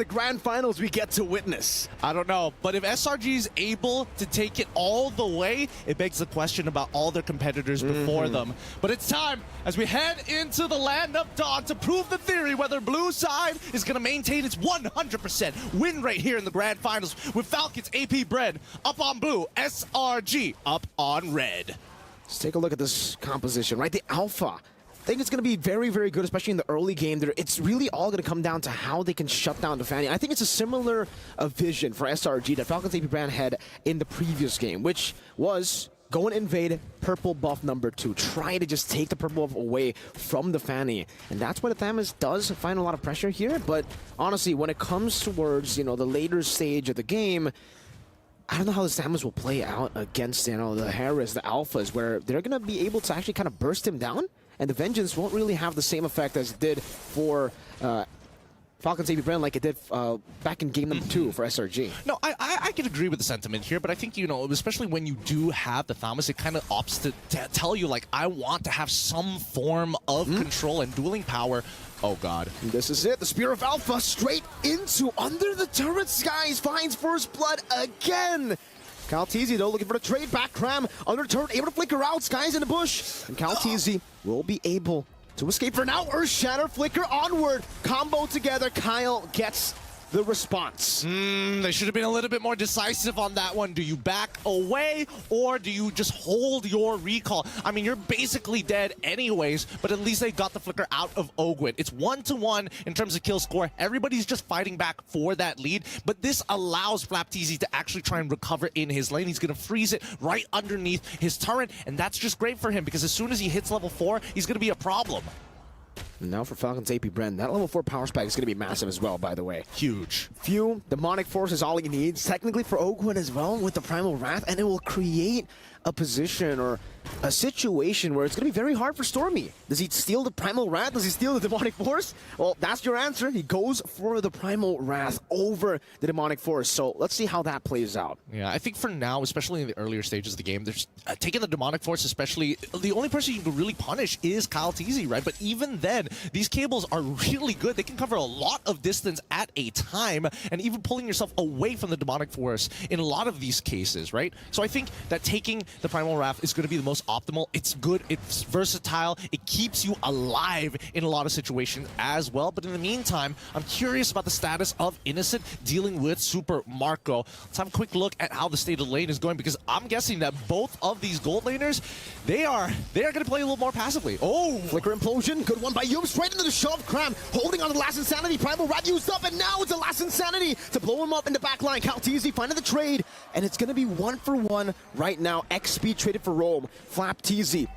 the grand finals we get to witness. I don't know, but if SRG is able to take it all the way, it begs the question about all their competitors before them. But it's time as we head into the land of dawn to prove the theory whether blue side is going to maintain its 100% win rate here in the grand finals with Falcons AP Bread up on blue, SRG up on red. Let's take a look at this composition, right? The Alpha. I think it's going to be very, very good, especially in the early game. It's really all going to come down to how they can shut down the Fanny. I think it's a similar vision for SRG that Falcons AP Brand had in the previous game, which was go and invade purple buff number 2. Try to just take the purple buff away from the Fanny. And that's what Athamas does find a lot of pressure here. But honestly, when it comes towards, the later stage of the game, I don't know how the Samus will play out against, the Harris, the Alphas, where they're going to be able to actually kind of burst him down. And the Vengeance won't really have the same effect as it did for Falcons AP Brand like it did back in game number 2 for SRG. No, I can agree with the sentiment here, but I think, especially when you do have the Thamus, it kind of opts to tell you, like, I want to have some form of control and dueling power. Oh, God. This is it. The Spear of Alpha straight into under the turret skies. Finds first blood again. Calteezy, though, looking for the trade back. Cram under turret, able to flicker out. Skies in the bush. And Calteezy will be able to escape for now. Earth Shatter, flicker onward. Combo together. Kyle gets the response. They should have been a little bit more decisive on that one. Do you back away or do you just hold your recall? I mean, you're basically dead anyways, but at least they got the flicker out of Ogwin. It's 1-1 in terms of kill score. Everybody's just fighting back for that lead, but this allows Flapteezy to actually try and recover in his lane. He's going to freeze it right underneath his turret, and that's just great for him because as soon as he hits level 4, he's going to be a problem. Now for Falcons AP Brand, that level 4 power spike is going to be massive as well, by the way. Huge. Few, Demonic Force is all he needs, technically for Ogwin as well with the Primal Wrath, and it will create a position or a situation where it's going to be very hard for Stormy. Does he steal the Primal Wrath? Does he steal the Demonic Force? Well, that's your answer. He goes for the Primal Wrath over the Demonic Force, so let's see how that plays out. Yeah, I think for now, especially in the earlier stages of the game, there's taking the Demonic Force especially, the only person you can really punish is Calteezy, right? But even then, these cables are really good. They can cover a lot of distance at a time, and even pulling yourself away from the Demonic Force in a lot of these cases, right? So I think that taking the Primal Wrath is going to be the most optimal. It's good, it's versatile, it keeps you alive in a lot of situations as well. But in the meantime, I'm curious about the status of Innocent dealing with Super Marco. Let's have a quick look at how the state of the lane is going, because I'm guessing that both of these gold laners, they are going to play a little more passively. Oh! Flicker Implosion, good one by Yum, straight into the shove. Cram holding on to the last Insanity. Primal Wrath used up, and now it's the last Insanity to blow him up in the back line. Calteezy finding the trade, and it's going to be 1-for-1 right now. XP traded for Rome. Flapteezy,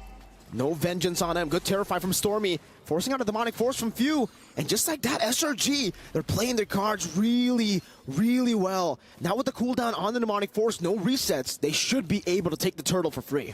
no vengeance on him. Good Terrify from Stormy, forcing out a Demonic Force from Few. And just like that, SRG, they're playing their cards really, really well. Now with the cooldown on the Demonic Force, no resets, they should be able to take the turtle for free.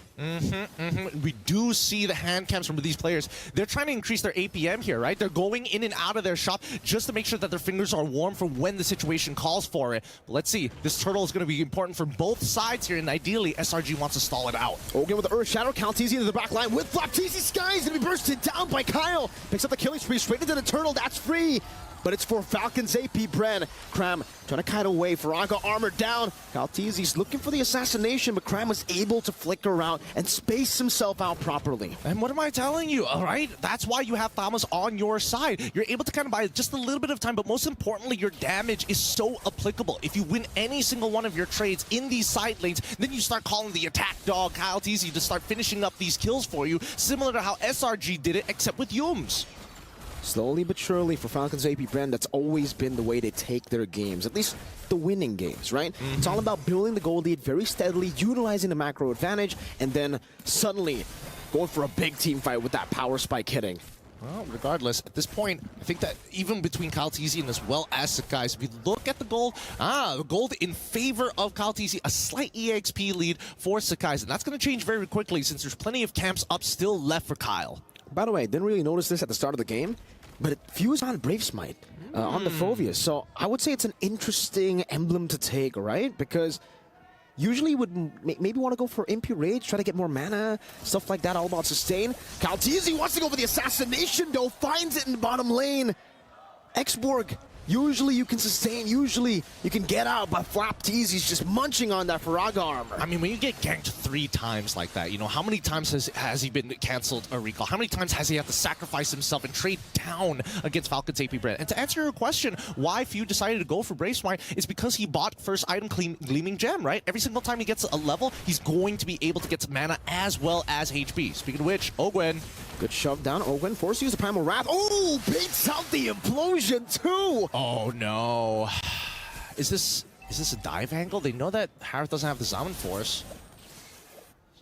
We do see the hand cams from these players. They're trying to increase their APM here, right? They're going in and out of their shop just to make sure that their fingers are warm for when the situation calls for it. But let's see. This turtle is going to be important for both sides here, and ideally, SRG wants to stall it out. Again with the Earth Shadow, Calteezy into the back line with Flapteezy. Sky is going to be bursted down by Kyle. Picks up the killing spree straight into the turtle. That's free, but it's for Falcons AP Bren. Cram trying to kite away. Faraga armor down. Calteezy's looking for the assassination, but Cram was able to flicker out and space himself out properly. And what am I telling you, all right? That's why you have Thamas on your side. You're able to kind of buy just a little bit of time, but most importantly, your damage is so applicable. If you win any single one of your trades in these side lanes, then you start calling the attack dog, Calteezy, to start finishing up these kills for you, similar to how SRG did it, except with Yums. Slowly but surely for Falcons AP Brand, that's always been the way they take their games, at least the winning games, right? It's all about building the gold lead very steadily, utilizing the macro advantage, and then suddenly going for a big team fight with that power spike hitting. Well, regardless, at this point, I think that even between Calteezy and as well as Sakai, if you look at the gold in favor of Calteezy, a slight EXP lead for Sakai, and that's going to change very quickly since there's plenty of camps up still left for Kyle. By the way, I didn't really notice this at the start of the game, but it fused on Brave Smite on the Phobius. So I would say it's an interesting emblem to take, right? Because usually would maybe want to go for Impure Rage, try to get more mana, stuff like that, all about sustain. Calteezy wants to go for the assassination, though, finds it in the bottom lane. Xborg Usually you can sustain, usually you can get out, but FlapTeasy's just munching on that Faraga armor. I mean, when you get ganked 3 times like that, you know, how many times has he been canceled a recall? How many times has he had to sacrifice himself and trade down against Falcon's AP Brand? And to answer your question, why few decided to go for Braveswine is because he bought first item Gleaming Gem, right? Every single time he gets a level, he's going to be able to get some mana as well as HP. Speaking of which, Ogwen. Good shove down. Ogwen forced to use the Primal Wrath. Oh, baits out the implosion too. Oh no. Is this a dive angle? They know that Harith doesn't have the Zaman Force.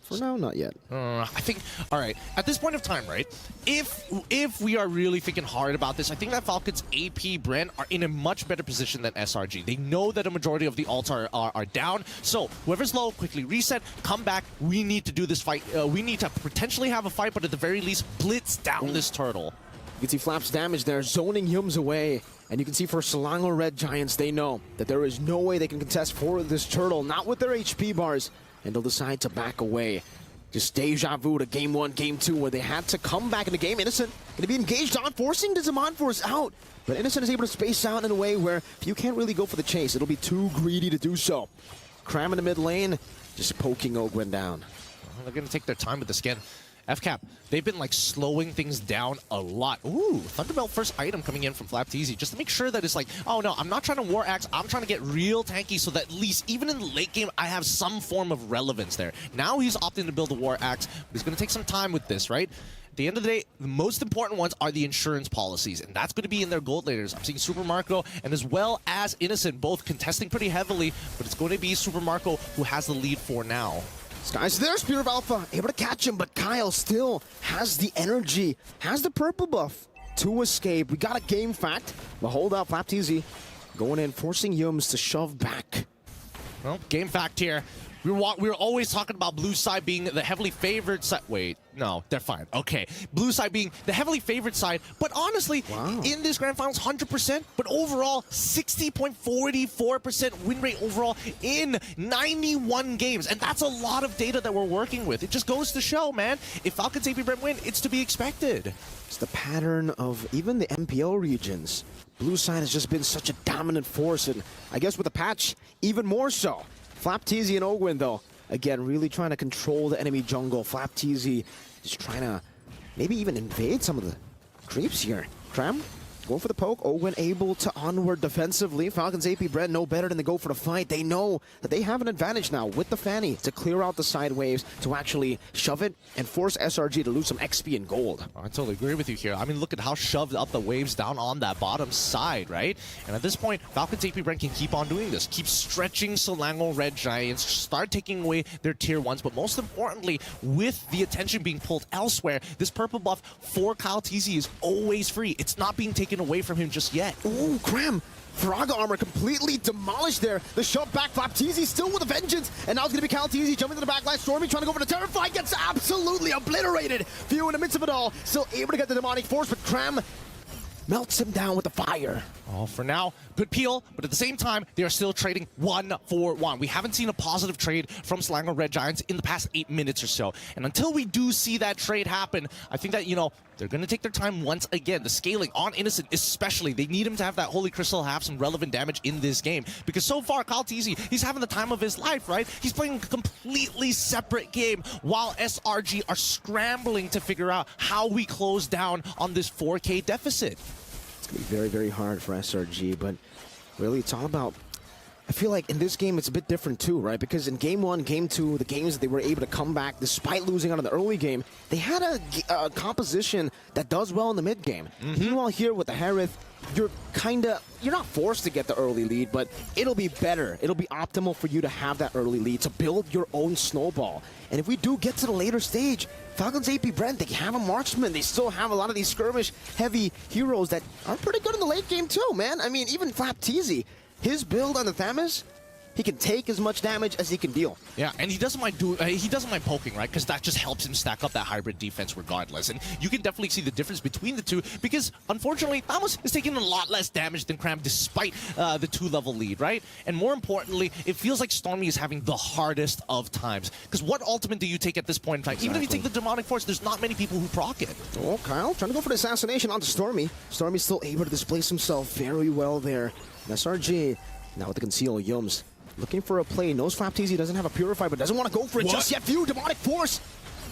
For now, not yet. I think, all right, at this point of time, right, if we are really thinking hard about this, I think that Falcon's AP Brand are in a much better position than SRG. They know that a majority of the ults are down, so whoever's low, quickly reset, come back. We need to do this fight. We need to potentially have a fight, but at the very least, blitz down this turtle. You can see Flap's damage there, zoning Yums away. And you can see for Selangor Red Giants, they know that there is no way they can contest for this turtle, not with their HP bars. And they'll decide to back away. Just deja vu to game 1, game 2, where they had to come back in the game. Innocent going to be engaged on, forcing the Zaman Force out. But Innocent is able to space out in a way where if you can't really go for the chase, it'll be too greedy to do so. Cram in the mid lane, just poking Ogwen down. Well, they're going to take their time with the skin. FCAP, they've been like slowing things down a lot. Ooh, Thunderbelt first item coming in from FlapTeasy just to make sure that it's like, oh no, I'm not trying to War Axe, I'm trying to get real tanky so that at least even in the late game, I have some form of relevance there. Now he's opting to build a War Axe, but he's going to take some time with this, right? At the end of the day, the most important ones are the insurance policies, and that's going to be in their gold laters. I'm seeing Super Marco and as well as Innocent both contesting pretty heavily, but it's going to be Super Marco who has the lead for now. Skies there, Spear of Alpha, able to catch him, but Kyle still has the energy, has the purple buff to escape. We got a game fact, but hold out, FlapTeasy going in, forcing Yums to shove back. Well, game fact here. We were always talking about blue side being the heavily favored side. Wait, no, they're fine. Okay, blue side being the heavily favored side, but honestly, in this grand finals, 100%, but overall, 60.44% win rate overall in 91 games, and that's a lot of data that we're working with. It just goes to show, man, if Falcon's AP Brand win, it's to be expected. It's the pattern of even the MPO regions. Blue side has just been such a dominant force, and I guess with the patch, even more so. FlapTeasy and Ogwen, though, again, really trying to control the enemy jungle. FlapTeasy is trying to maybe even invade some of the creeps here. Cram, going for the poke. Ogwen able to onward defensively. Falcon's AP Brand no better than to go for the fight. They know that they have an advantage now with the Fanny to clear out the side waves, to actually shove it and force SRG to lose some XP and gold. I totally agree with you here. I mean, look at how shoved up the waves down on that bottom side, right? And at this point, Falcon's AP Brand can keep on doing this. Keep stretching Selangor Red Giants, start taking away their tier 1s, but most importantly, with the attention being pulled elsewhere, this purple buff for FlapTeasy is always free. It's not being taken away from him just yet. Ooh, Cram. Faraga armor completely demolished there. The shove back, FlapTeasy still with a vengeance. And now it's going to be FlapTeasy jumping to the back line. Stormy trying to go for the Terrify, gets absolutely obliterated. Few in the midst of it all, still able to get the demonic force, but Cram melts him down with the fire. Oh, for now, good peel, but at the same time, they are still trading 1-for-1. We haven't seen a positive trade from Selangor Red Giants in the past 8 minutes or so. And until we do see that trade happen, I think that, you know, they're going to take their time once again. The scaling on Innocent especially, they need him to have that Holy Crystal have some relevant damage in this game. Because so far, FlapTeasy, he's having the time of his life, right? He's playing a completely separate game while SRG are scrambling to figure out how we close down on this 4K deficit. It's going to be very, very hard for SRG, but really it's all about... I feel like in this game it's a bit different too, right? Because in game 1, game 2, the games that they were able to come back despite losing out in the early game, they had a composition that does well in the mid game. Meanwhile here with the Harith, you're not forced to get the early lead, but it'll be better. It'll be optimal for you to have that early lead, to build your own snowball. And if we do get to the later stage, Falcon's AP Brand, they have a marksman. They still have a lot of these skirmish-heavy heroes that are pretty good in the late game too, man. I mean, even FlapTeasy, his build on the Thamus, he can take as much damage as he can deal. Yeah, and he doesn't mind poking, right? Because that just helps him stack up that hybrid defense regardless. And you can definitely see the difference between the two because, unfortunately, Thanos is taking a lot less damage than Cram despite the 2-level lead, right? And more importantly, it feels like Stormy is having the hardest of times. Because what ultimate do you take at this point in time? Even if you take the Demonic Force, there's not many people who proc it. Oh, Kyle trying to go for the assassination onto Stormy. Stormy's still able to displace himself very well there. And SRG, now with the conceal, Yums looking for a play. Knows FCAP doesn't have a Purify, but doesn't want to go for it just yet. View, Demonic Force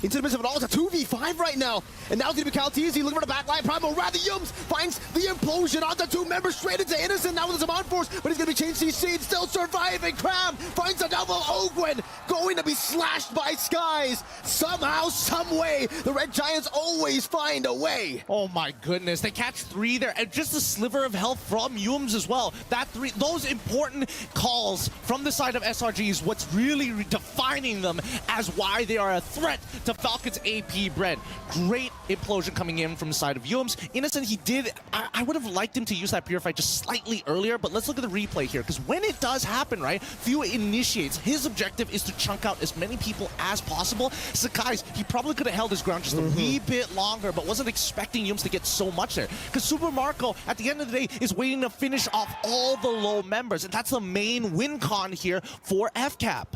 into the midst of it all. It's a 2v5 right now. And now it's going to be Calteezy looking for the backline. Primal Rather Yums finds the implosion onto 2 members straight into Innocent. Now with the Demonic Force, but he's going to be changed CC, still surviving. Cram finds a double. Ogwin going to be slashed by Skies. Somehow, some way, the Red Giants always find a way. Oh my goodness, they catch 3 there, and just a sliver of health from Yums as well. That 3, those important calls from the side of SRG is what's really defining them as why they are a threat to Falcon's AP Brent. Great implosion coming in from the side of Yums. Innocent, he did, I would have liked him to use that Purify just slightly earlier, but let's look at the replay here, because when it does happen, right, Few initiates. His objective is to chunk out as many people as possible. Sakai's, he probably could have held his ground just a wee bit longer, but wasn't expecting Yums to get so much there. Because Super Marco, at the end of the day, is waiting to finish off all the low members, and that's the main win con here for FCAP.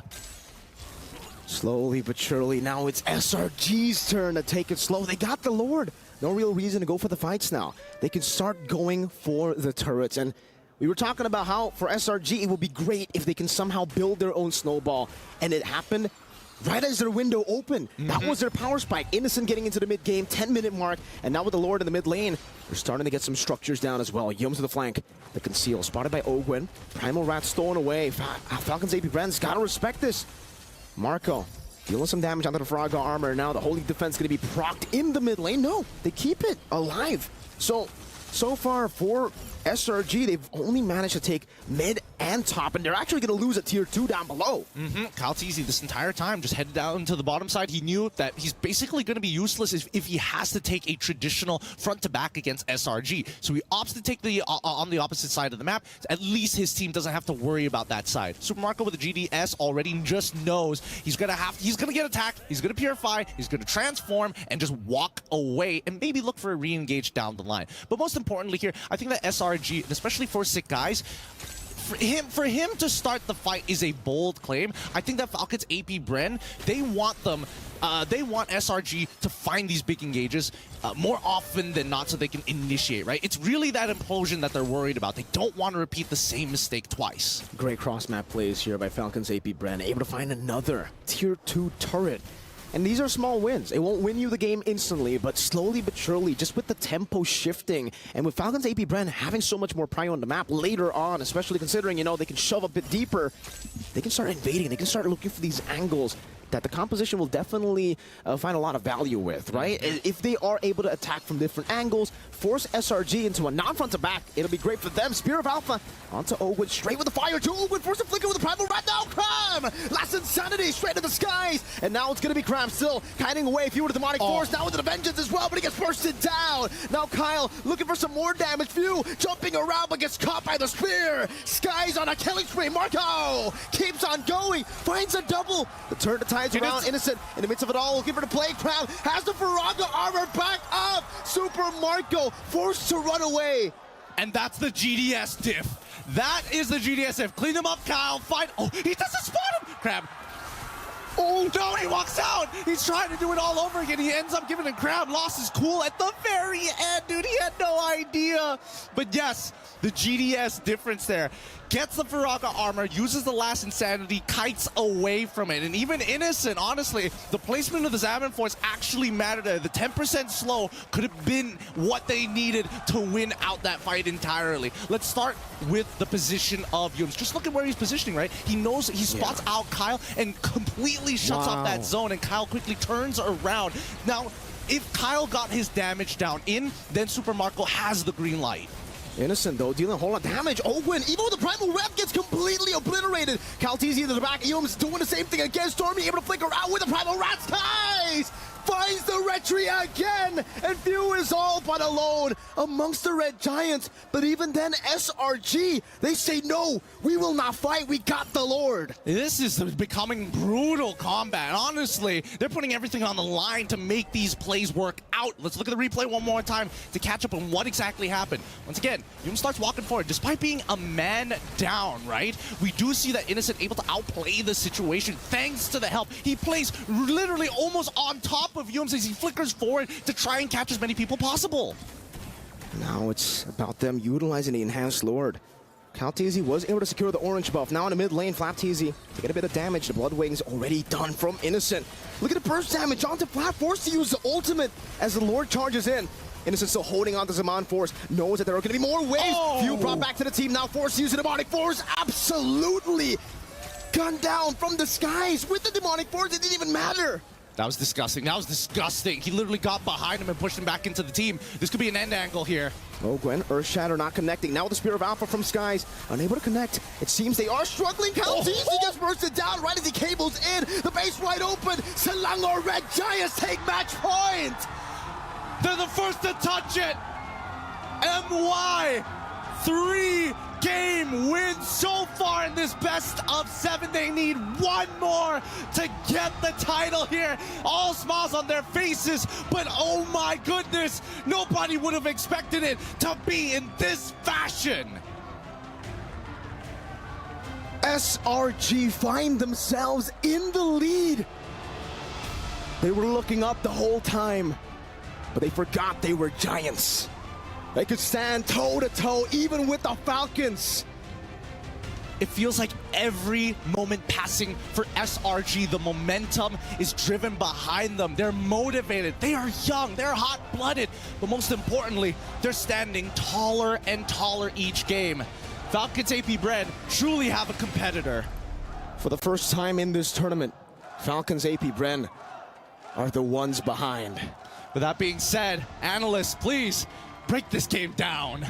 Slowly but surely, now it's SRG's turn to take it slow. They got the Lord. No real reason to go for the fights now. They can start going for the turrets. And we were talking about how for SRG, it would be great if they can somehow build their own snowball. And it happened right as their window opened. That was their power spike. Innocent getting into the mid-game, 10-minute mark. And now with the Lord in the mid lane, they're starting to get some structures down as well. Yums to the flank. The conceal spotted by Ogwin. Primal Rat stolen away. Falcon's AP Brand's got to respect this. Marco dealing some damage onto the Frogger armor. Now the holy defense going to be procced in the mid lane. No, they keep it alive. So far for SRG, they've only managed to take mid and top, and they're actually going to lose a tier 2 down below. Calteezy this entire time just headed down to the bottom side. He knew that he's basically going to be useless if he has to take a traditional front-to-back against SRG. So he opts to take the on the opposite side of the map. At least his team doesn't have to worry about that side. Super Marco with the GDS already just knows he's going to get attacked, he's going to Purify, he's going to transform, and just walk away and maybe look for a re-engage down the line. But most importantly here, I think that SRG, especially for Sick Guys, for him to start the fight is a bold claim. I think that Falcon's AP Bren, they want SRG to find these big engages more often than not so they can initiate, right? It's really that implosion that they're worried about. They don't want to repeat the same mistake twice. Great cross-map plays here by Falcon's AP Bren, able to find another tier 2 turret. And these are small wins. It won't win you the game instantly, but slowly but surely, just with the tempo shifting, and with Falcon's AP Bren having so much more prio on the map later on, especially considering, you know, they can shove a bit deeper, they can start invading, they can start looking for these angles that the composition will definitely find a lot of value with, right? If they are able to attack from different angles, force SRG into a non-front to back, it'll be great for them. Spear of Alpha onto Ogwin, straight with the fire to Ogwin, force a flicker with the Primal Rat, now Cram! Last Insanity, straight to the skies, and now it's gonna be Cram still hiding away, Few with the Demonic Force, now with the Vengeance as well, but he gets bursted down. Now Kyle looking for some more damage, Few jumping around but gets caught by the spear. Skies on a killing spree, Marco keeps on going, finds a double. The turn to tides around Innocent in the midst of it all, looking for the play. Cram has the Faraga armor back up. Super Marco forced to run away. And that's the GDS diff. That is the GDS diff. Clean him up, Kyle. Fight. Oh, he doesn't spot him. Crab. Oh, no, he walks out. He's trying to do it all over again. He ends up giving a Crab. Lost his cool at the very end, dude. He had no idea. But yes, the GDS difference there. Gets the Faraga armor, uses the last Insanity, kites away from it. And even Innocent, honestly, the placement of the Zaman Force actually mattered. The 10% slow could have been what they needed to win out that fight entirely. Let's start with the position of Yums. Just look at where he's positioning, right? He knows, he spots out Kyle and completely shuts off that zone, and Kyle quickly turns around. Now, if Kyle got his damage down in, then Super Marco has the green light. Innocent, though, dealing a whole lot of damage. Ogwin, even with the Primal Rep, gets completely obliterated. Calteezy into the back. Yums doing the same thing again. Stormy able to flicker out with the Primal Rat. Skies finds the retry again, and Few is all but alone amongst the Red Giants. But even then, SRG, they say, no, we will not fight, we got the Lord. This is becoming brutal combat. Honestly, they're putting everything on the line to make these plays work out. Let's look at the replay one more time to catch up on what exactly happened. Once again, Yum starts walking forward. Despite being a man down, right? We do see that Innocent able to outplay the situation thanks to the help. He plays literally almost on top of Yums as he flickers forward to try and catch as many people possible. Now it's about them utilizing the enhanced Lord. Calteezy was able to secure the orange buff. Now in the mid lane, Flapteezy to get a bit of damage. The Bloodwings already done from Innocent. Look at the burst damage onto Flap, forced to use the ultimate as the Lord charges in. Innocent still holding on to Zaman Force, knows that there are going to be more waves. Oh. Few brought back to the team, now forced to use the Demonic Force. Absolutely gunned down from the skies with the Demonic Force. It didn't even matter. That was disgusting. That was disgusting. He literally got behind him and pushed him back into the team. This could be an end angle here. Oh, Gwen, Earthshatter not connecting. Now the Spear of Alpha from Skies, unable to connect. It seems they are struggling. Calteezy gets bursted down right as he cables in. The base wide open. Selangor Red Giants take match point. They're the first to touch it. MY, 3-game win so far in this best of 7. They need one more to get the title here. All smiles on their faces, but oh my goodness, nobody would have expected it to be in this fashion. SRG find themselves in the lead. They were looking up the whole time, but they forgot they were giants. They could stand toe-to-toe even with the Falcons. It feels like every moment passing for SRG, the momentum is driven behind them. They're motivated, they are young, they're hot-blooded, but most importantly, they're standing taller and taller each game. Falcons AP Bren truly have a competitor. For the first time in this tournament, Falcons AP Bren are the ones behind. With that being said, analysts, please break this game down.